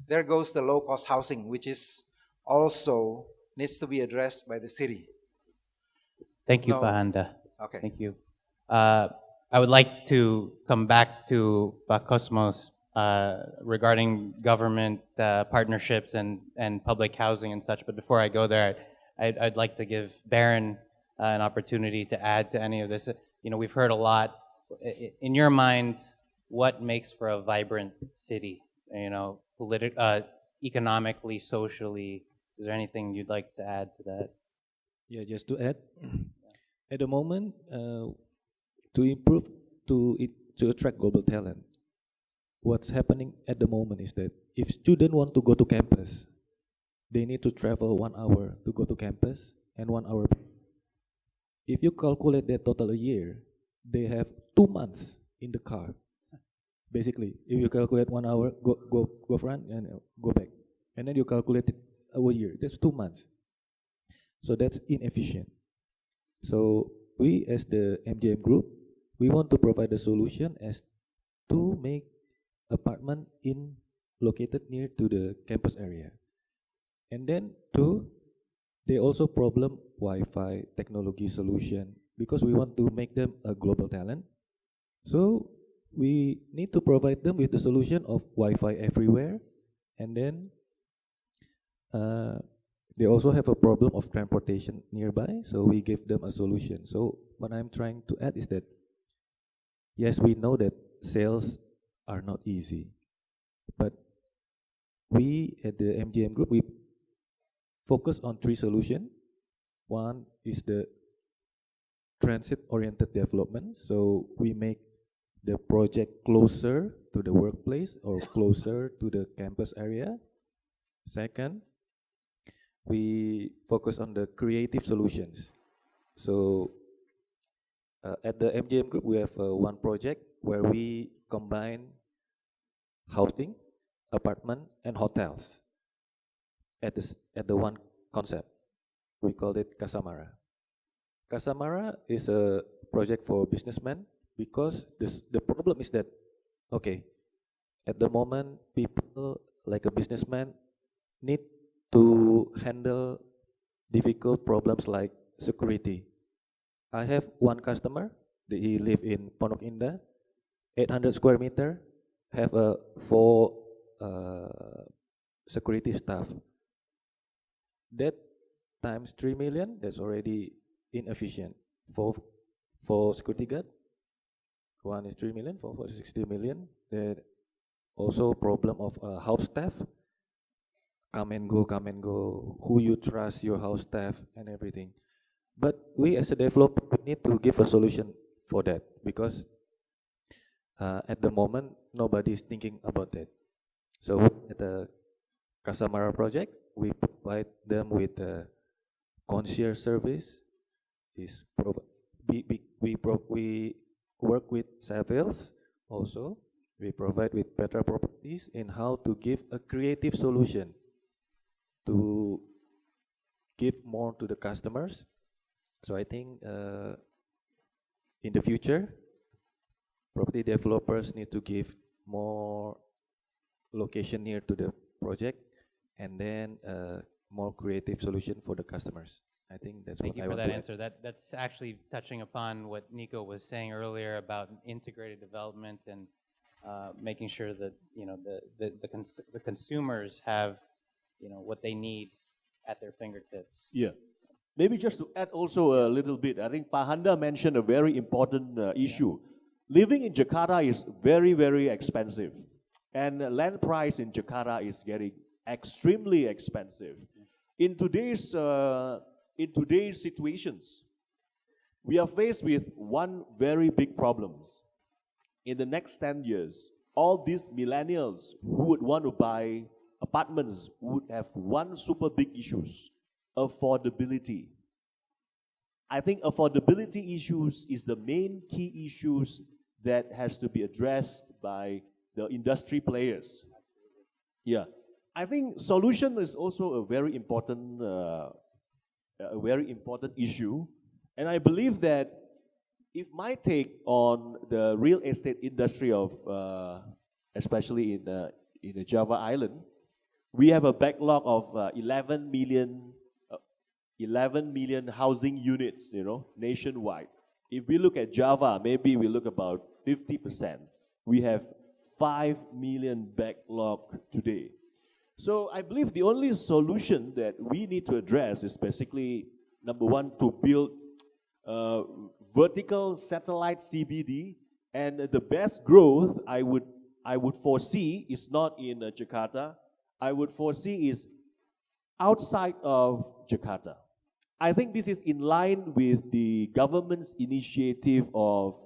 There goes the low-cost housing, which is also needs to be addressed by the city. Thank you, Pak Handa. Okay. Thank you. I would like to come back to Pak Cosmas regarding government partnerships and public housing and such. But before I go there, I'd like to give Baron an opportunity to add to any of this. You know, we've heard a lot. In your mind, what makes for a vibrant city? economically, socially. Is there anything you'd like to add to that? Yeah, just to add, at the moment, to improve, to attract global talent, what's happening at the moment is that if students want to go to campus, they need to travel 1 hour to go to campus and 1 hour. If you calculate that total a year, they have 2 months in the car. Basically, if you calculate 1 hour, go front and go back, and then you calculate it a year, that's 2 months. So that's inefficient. So we as the MGM group, we want to provide a solution as to make apartment located near to the campus area. And then two, they also problem Wi-Fi technology solution because we want to make them a global talent. So we need to provide them with the solution of Wi-Fi everywhere. And then they also have a problem of transportation nearby, so we give them a solution. So what I'm trying to add is that, yes, we know that sales are not easy, but we at the MGM group, we focus on 3 solutions. One is the transit-oriented development, so we make the project closer to the workplace or closer to the campus area. Second, we focus on the creative solutions. So at the MGM group, we have one project where we combine housing, apartment, and hotels at the one concept. We call it Casamara. Casamara is a project for businessmen because the problem is that, okay, at the moment, people like a businessman need to handle difficult problems like security. I have one customer, he live in Pondok Indah, 800 square meter, have 4 security staff. That times 3 million, that's already inefficient. For security guard, one is 3 million, for 60 million. There also problem of house staff, come and go, who you trust, your house staff and everything. But we as a developer, we need to give a solution for that because at the moment, nobody is thinking about that. So at the Casamara project, we provide them with a concierge service. We work with Savills also. We provide with better properties in how to give a creative solution to give more to the customers. So I think in the future, property developers need to give more location near to the project and then more creative solution for the customers. I think that's Thank what I you for want that to answer. That's actually touching upon what Nico was saying earlier about integrated development and making sure that the consumers have what they need at their fingertips. Yeah. Maybe just to add also a little bit, I think Pak Handa mentioned a very important issue. Living in Jakarta is very, very expensive. And land price in Jakarta is getting extremely expensive. In today's situations, we are faced with one very big problems. In the next 10 years, all these millennials who would want to buy apartments would have one super big issues: affordability. I think affordability issues is the main key issues that has to be addressed by the industry players. Yeah, I think solution is also a very important issue, and I believe that if my take on the real estate industry of, especially in the Java Island, we have a backlog of 11 million housing units, nationwide. If we look at Java, maybe we look about 50%. We have 5 million backlog today. So I believe the only solution that we need to address is basically, number one, to build vertical satellite CBD, and the best growth, I I would foresee is not in Jakarta. I would foresee is outside of Jakarta. I think this is in line with the government's initiative of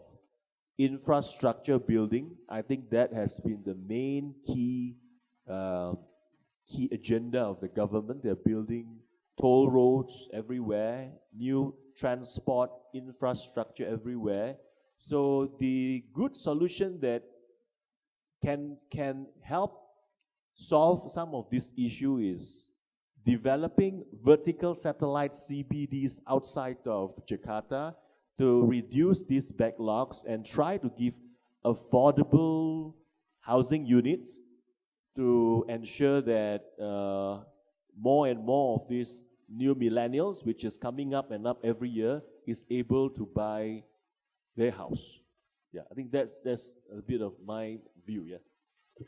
infrastructure building. I think that has been the main key agenda of the government. They're building toll roads everywhere, new transport infrastructure everywhere. So the good solution that can help solve some of this issue is developing vertical satellite CBDs outside of Jakarta to reduce these backlogs and try to give affordable housing units to ensure that more and more of these new millennials, which is coming up and up every year, is able to buy their house. Yeah, I think that's a bit of my view, yeah.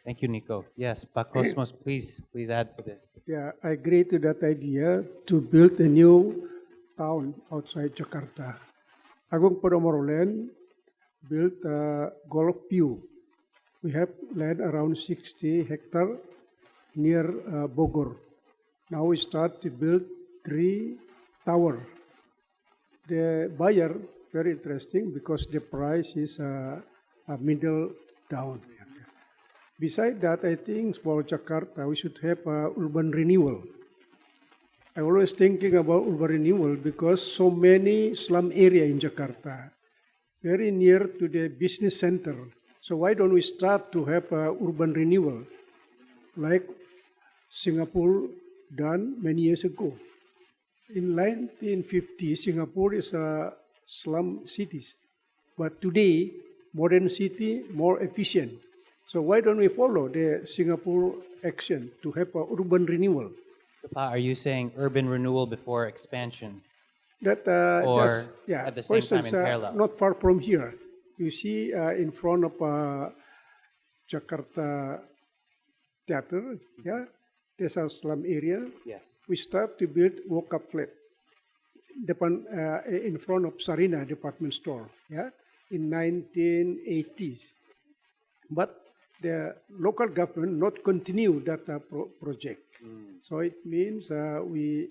Thank you, Nico. Yes, Pak Cosmas, please add to this. Yeah, I agree to that idea to build a new town outside Jakarta. Agung Podomoro land built a golf view. We have land around 60 hectares near Bogor. Now we start to build 3 towers. The buyer, very interesting because the price is a middle down. Besides that, I think for Jakarta, we should have urban renewal. I always thinking about urban renewal because so many slum area in Jakarta, very near to the business center. So why don't we start to have urban renewal like Singapore done many years ago? In 1950, Singapore is a slum cities, but today modern city more efficient. So why don't we follow the Singapore action to have a urban renewal? Are you saying urban renewal before expansion? That or just, yeah, at the for same time instance, in parallel? not far from here, you see in front of Jakarta Theater, yeah, there's a slum area. Yes. We start to build walk-up flat in front of Sarina department store, yeah, in 1980s. But the local government not continue that project. So it means we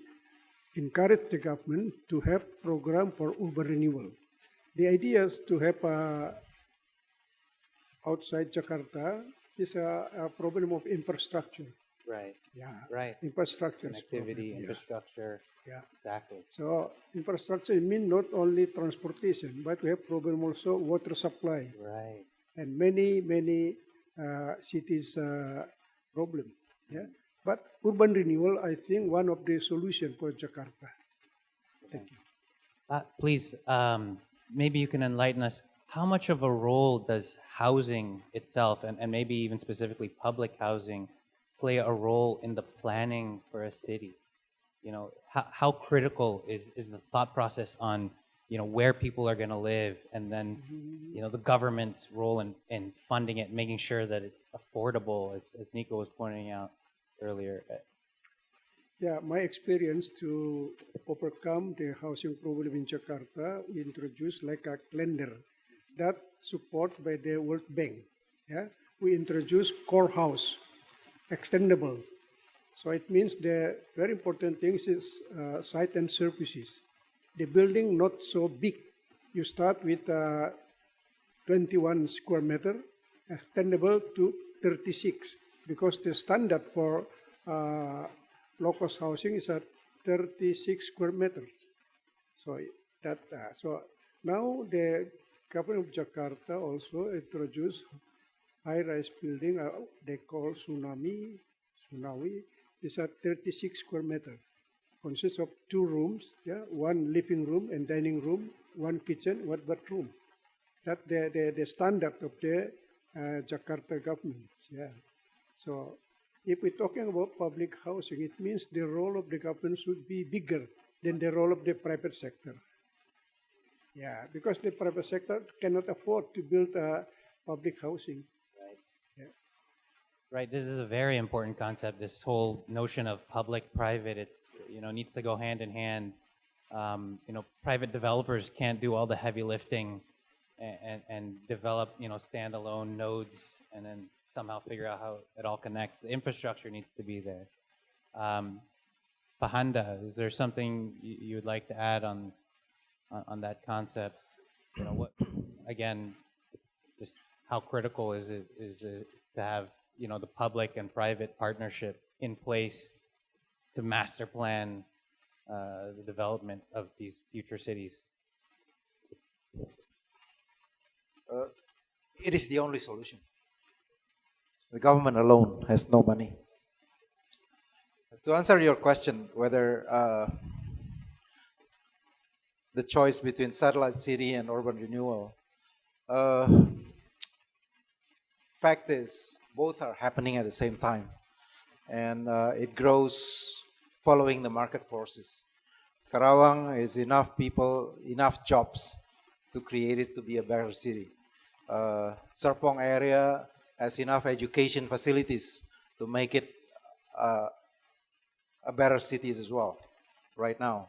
encourage the government to have program for urban renewal. The idea is to have outside Jakarta is a problem of infrastructure. Right. Yeah. Right. Infrastructure. Connectivity, infrastructure. Yeah. Exactly. So infrastructure means not only transportation, but we have problem also water supply. Right. And many cities problem. Yeah. But urban renewal, I think, one of the solution for Jakarta. Thank you. Please, maybe you can enlighten us. How much of a role does housing itself, and maybe even specifically public housing, play a role in the planning for a city? You know, how critical is the thought process on, you know, where people are going to live, and then, you know, the government's role in funding it, making sure that it's affordable, as Nico was pointing out earlier. Yeah, my experience to overcome the housing problem in Jakarta, we introduced like a calendar that support by the World Bank. Yeah, we introduced core house, extendable. So it means the very important things is site and services. The building not so big. You start with 21 square meter, extendable to 36, because the standard for low-cost housing is at 36 square meters. So that so now the government of Jakarta also introduced high-rise building. They call Tsunami. Is at 36 square meter. Consists of 2 rooms, yeah, 1 living room and dining room, 1 kitchen, 1 bathroom. That's the standard of the Jakarta government. Yeah. So if we're talking about public housing, it means the role of the government should be bigger than the role of the private sector. Yeah, because the private sector cannot afford to build public housing. Right, this is a very important concept, this whole notion of public-private. It's, you know, needs to go hand in hand. You know, private developers can't do all the heavy lifting and develop, you know, standalone nodes and then somehow figure out how it all connects. The infrastructure needs to be there. Handa, is there something you would like to add on that concept? You know, what, again, just how critical is it to have, you know, the public and private partnership in place to master plan the development of these future cities? It is the only solution. The government alone has no money. To answer your question, whether the choice between satellite city and urban renewal, fact is, both are happening at the same time. And it grows following the market forces. Karawang is enough people, enough jobs to create it to be a better city. Serpong area has enough education facilities to make it a better city as well, right now.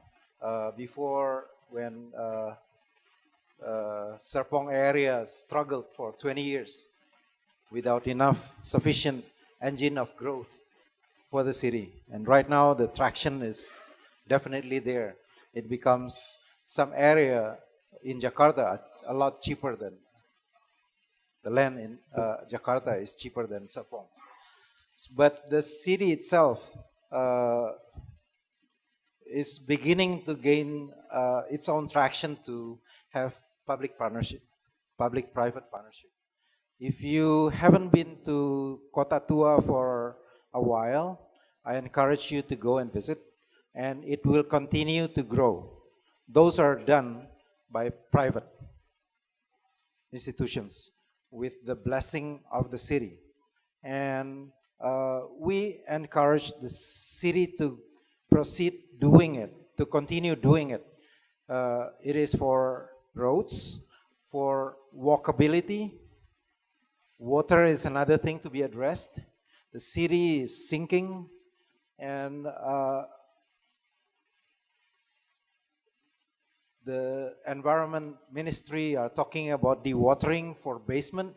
Before, when Serpong area struggled for 20 years without enough sufficient engine of growth for the city. And right now the traction is definitely there. It becomes some area in Jakarta a lot cheaper than the land in Jakarta is cheaper than Serpong. But the city itself is beginning to gain its own traction to have public partnership, public-private partnership. If you haven't been to Kota Tua for a while, I encourage you to go and visit, and it will continue to grow. Those are done by private institutions with the blessing of the city. And we encourage the city to proceed doing it, to continue doing it. It is for roads, for walkability. Water is another thing to be addressed. The city is sinking, and the environment ministry are talking about dewatering for basement,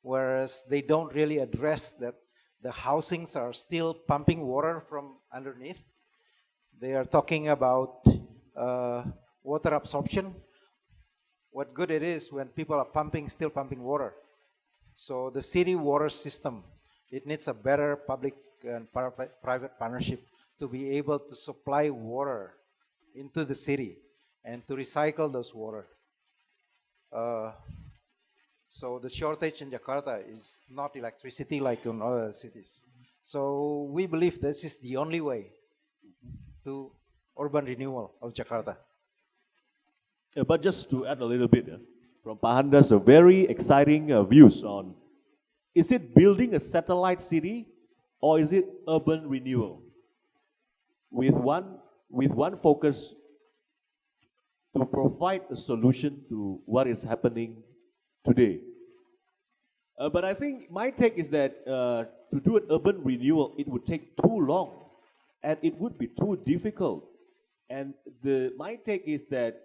whereas they don't really address that the housings are still pumping water from underneath. They are talking about water absorption. What good it is when people are still pumping water. So the city water system, it needs a better public and private partnership to be able to supply water into the city and to recycle those water. So the shortage in Jakarta is not electricity like in other cities. So we believe this is the only way to urban renewal of Jakarta. But just to add a little bit, from Handa's very exciting views on, is it building a satellite city or is it urban renewal? With one focus to provide a solution to what is happening today. But I think my take is that to do an urban renewal, it would take too long and it would be too difficult. And my take is that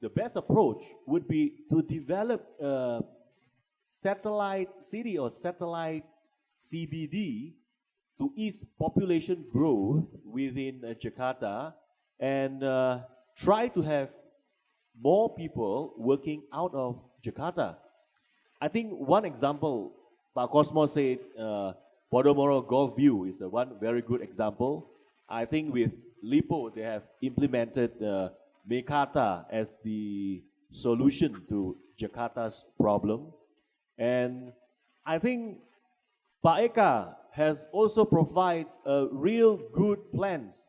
the best approach would be to develop a satellite city or satellite CBD to ease population growth within Jakarta and try to have more people working out of Jakarta. I think one example, Pak Cosmas said, Podomoro Golf View is one very good example. I think with Lipo, they have implemented Mekarta as the solution to Jakarta's problem. And I think Pak Eka has also provided real good plans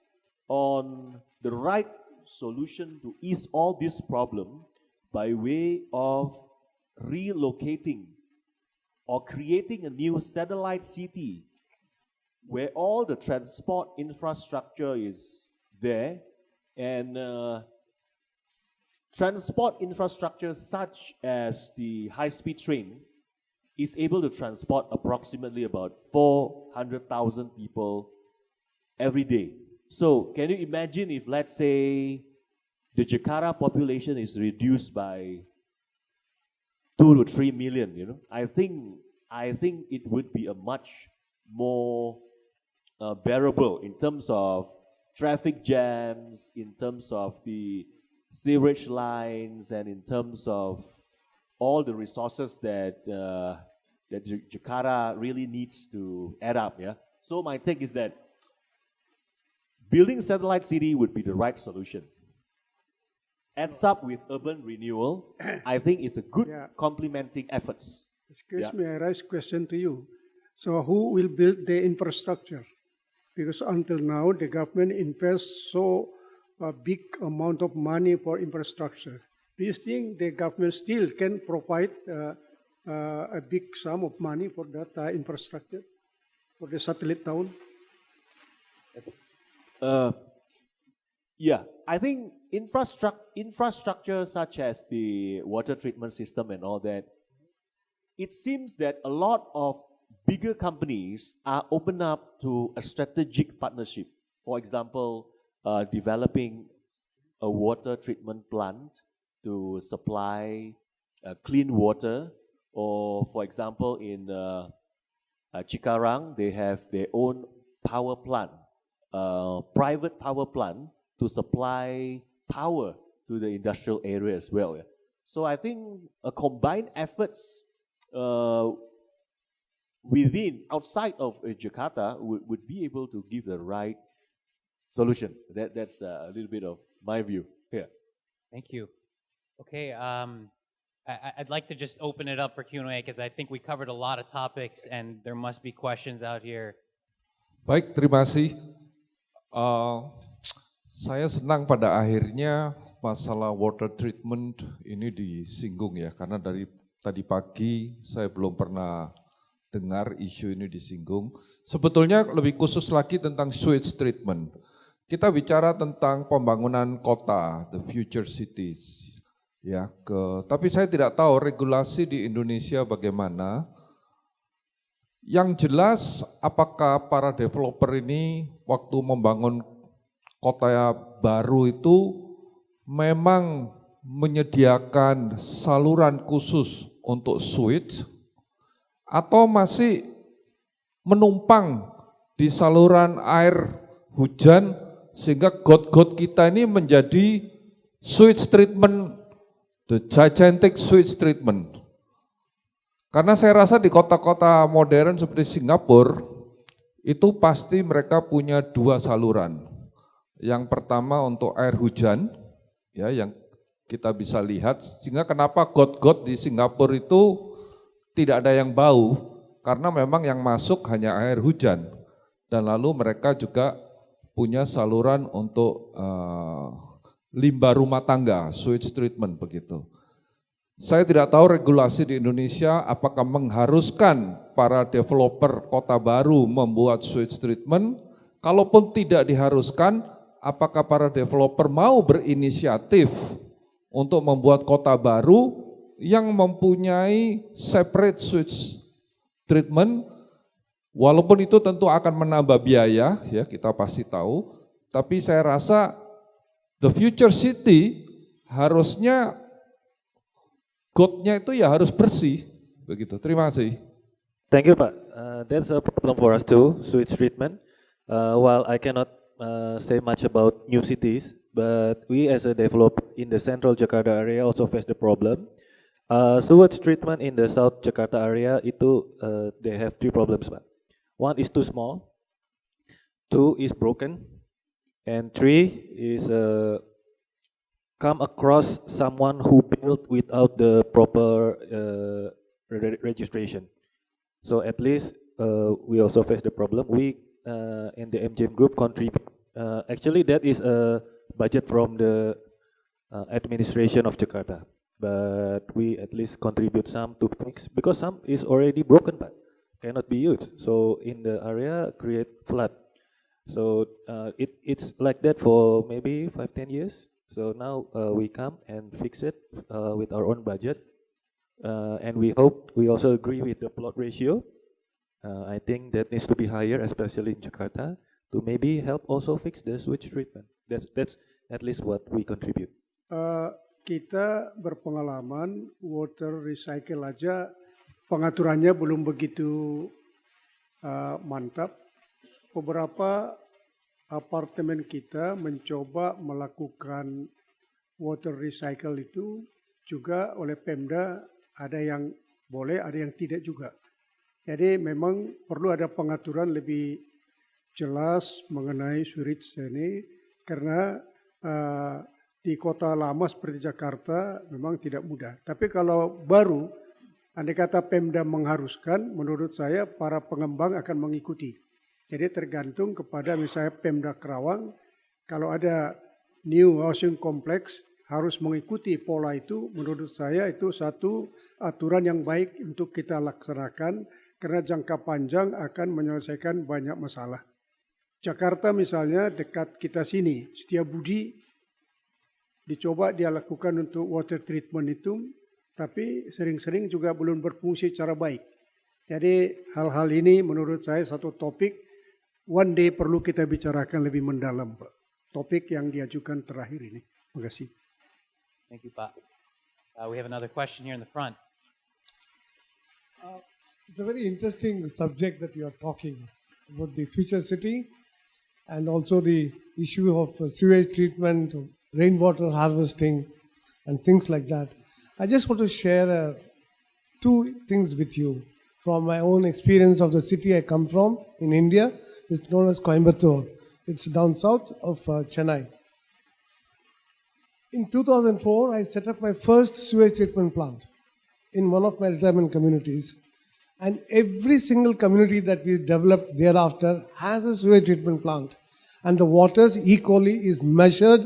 on the right solution to ease all this problem by way of relocating or creating a new satellite city where all the transport infrastructure is there and transport infrastructure such as the high-speed train is able to transport approximately about 400,000 people every day. So can you imagine if, let's say, the Jakarta population is reduced by 2 to 3 million, I think I think it would be a much more bearable in terms of traffic jams, in terms of the sewage lines, and in terms of all the resources that Jakarta really needs to add up. Yeah. So my take is that building satellite city would be the right solution. Adds up with urban renewal. I think it's a good complementing efforts. Excuse me, I raise question to you. So who will build the infrastructure? Because until now, the government invests so a big amount of money for infrastructure. Do you think the government still can provide a big sum of money for that infrastructure, for the satellite town? Yeah, I think infrastructure such as the water treatment system and all that, it seems that a lot of bigger companies are open up to a strategic partnership. For example, developing a water treatment plant to supply clean water, or for example in Cikarang, they have their own power plant, private power plant to supply power to the industrial area as well. Yeah. So I think a combined efforts outside of Jakarta would be able to give the right solution. That's a little bit of my view here. Thank you. Okay, I'd like to just open it up for Q&A because I think we covered a lot of topics and there must be questions out here. Baik, terima kasih. Saya senang pada akhirnya masalah water treatment ini disinggung ya, karena dari tadi pagi saya belum pernah dengar isu ini disinggung. Sebetulnya lebih khusus lagi tentang sewage treatment. Kita bicara tentang pembangunan kota, the future cities. Ya, tapi saya tidak tahu regulasi di Indonesia bagaimana. Yang jelas apakah para developer ini waktu membangun kota baru itu memang menyediakan saluran khusus untuk sewage atau masih menumpang di saluran air hujan sehingga got-got kita ini menjadi sewage treatment, the gigantic sewage treatment. Karena saya rasa di kota-kota modern seperti Singapura itu pasti mereka punya dua saluran. Yang pertama untuk air hujan, ya, yang kita bisa lihat, sehingga kenapa got-got di Singapura itu tidak ada yang bau, karena memang yang masuk hanya air hujan. Dan lalu mereka juga punya saluran untuk limbah rumah tangga, sewage treatment begitu. Saya tidak tahu regulasi di Indonesia apakah mengharuskan para developer kota baru membuat sewage treatment, kalaupun tidak diharuskan, apakah para developer mau berinisiatif untuk membuat kota baru yang mempunyai separate sewage treatment, walaupun itu tentu akan menambah biaya, ya kita pasti tahu, tapi saya rasa the future city harusnya got-nya itu ya harus bersih, begitu. Terima kasih. Thank you, Pak. That's a problem for us too, sewage treatment. While I cannot say much about new cities, but we as a developer in the central Jakarta area also face the problem. Sewage treatment in the South Jakarta area itu they have three problems, Pak. One is too small, two is broken, and three is come across someone who built without the proper registration. So at least we also face the problem. We in the MGM group contribute. Actually, that is a budget from the administration of Jakarta, but we at least contribute some to fix because some is already broken, but cannot be used. So in the area create flood. So it's like that for maybe 5-10 years. So now we come and fix it with our own budget, and we hope we also agree with the plot ratio. I think that needs to be higher, especially in Jakarta, to maybe help also fix the sewage treatment. That's at least what we contribute. Kita berpengalaman water recycle aja pengaturannya belum begitu mantap. Beberapa apartemen kita mencoba melakukan water recycle itu juga oleh Pemda, ada yang boleh, ada yang tidak juga. Jadi memang perlu ada pengaturan lebih jelas mengenai sewage ini, karena di kota lama seperti Jakarta memang tidak mudah. Tapi kalau baru, andai kata Pemda mengharuskan, menurut saya para pengembang akan mengikuti. Jadi tergantung kepada misalnya Pemda Kerawang, kalau ada new housing complex harus mengikuti pola itu, menurut saya itu satu aturan yang baik untuk kita laksanakan, karena jangka panjang akan menyelesaikan banyak masalah. Jakarta misalnya dekat kita sini, Setiabudi dicoba dia lakukan untuk water treatment itu, tapi sering-sering juga belum berfungsi secara baik. Jadi hal-hal ini menurut saya satu topik one day perlu kita bicarakan lebih mendalam, Pak. Topik yang diajukan terakhir ini. Terima kasih. Thank you, Pak. We have another question here in the front. It's a very interesting subject that you are talking about, the future city and also the issue of sewage treatment, rainwater harvesting and things like that. I just want to share two things with you from my own experience of the city I come from in India. It's known as Coimbatore. It's down south of Chennai. In 2004, I set up my first sewage treatment plant in one of my retirement communities. And every single community that we developed thereafter has a sewage treatment plant. And the waters E. coli is measured,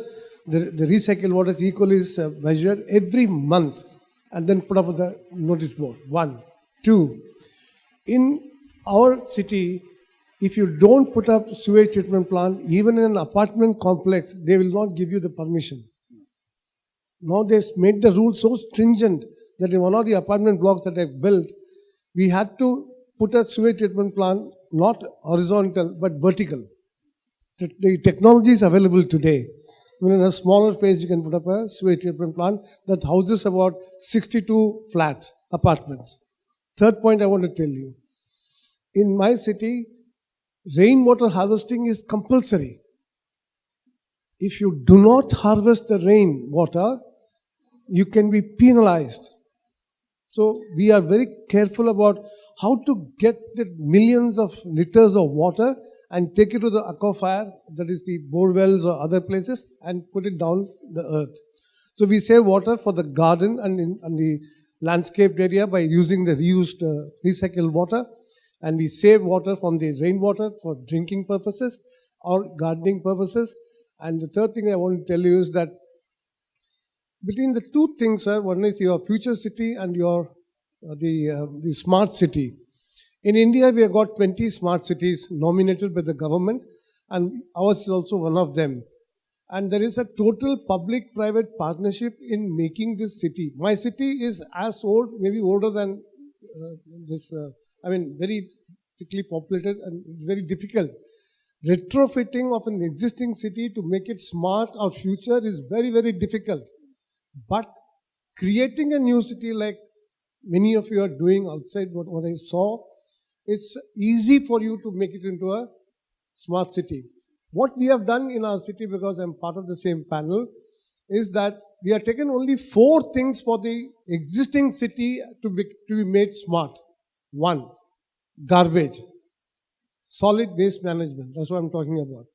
the recycled waters E. coli is measured every month and then put up on the notice board. 1. 2. In our city, if you don't put up sewage treatment plant, even in an apartment complex, they will not give you the permission. Now they've made the rules so stringent that in one of the apartment blocks that I've built, we had to put a sewage treatment plant, not horizontal, but vertical. The technology is available today. Even in a smaller space, you can put up a sewage treatment plant that houses about 62 flats, apartments. Third point I want to tell you. In my city, rainwater harvesting is compulsory. If you do not harvest the rainwater, you can be penalized. So we are very careful about how to get the millions of liters of water and take it to the aquifer, that is the bore wells or other places, and put it down the earth. So we save water for the garden and the landscaped area by using the reused recycled water, and we save water from the rainwater for drinking purposes or gardening purposes. And the third thing I want to tell you is that between the two things, sir, one is your future city and your the smart city. In India, we have got 20 smart cities nominated by the government, and ours is also one of them. And there is a total public-private partnership in making this city. My city is as old, maybe older than very thickly populated, and it's very difficult. Retrofitting of an existing city to make it smart or future is very, very difficult. But creating a new city like many of you are doing outside what I saw, it's easy for you to make it into a smart city. What we have done in our city, because I'm part of the same panel, is that we have taken only 4 things for the existing city to be made smart. 1, garbage. Solid waste management, that's what I'm talking about.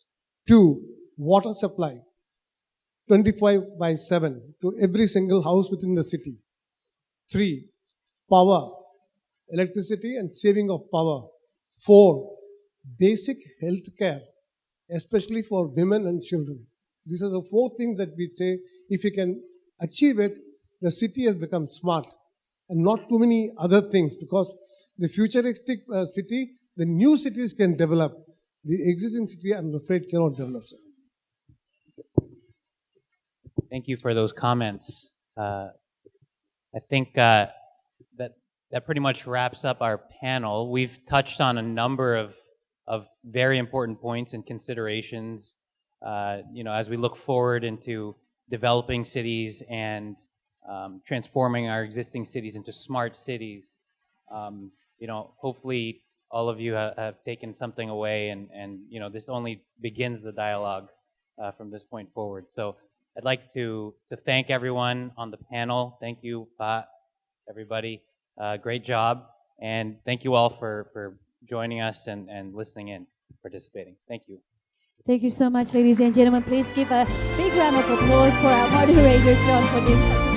2, water supply. 25/7 to every single house within the city. 3, power, electricity and saving of power. 4, basic health care, especially for women and children. These are the 4 things that we say, if you can achieve it, the city has become smart. And not too many other things, because the futuristic city, the new cities can develop. The existing city, I'm afraid, cannot develop, sir. Thank you for those comments. I think that pretty much wraps up our panel. We've touched on a number of very important points and considerations, as we look forward into developing cities and transforming our existing cities into smart cities. Hopefully all of you have taken something away, and this only begins the dialogue from this point forward. So I'd like to thank everyone on the panel. Thank you, Pa, everybody. Great job. And thank you all for joining us and listening in, participating. Thank you. Thank you so much, ladies and gentlemen. Please give a big round of applause for our moderator, John, for doing such a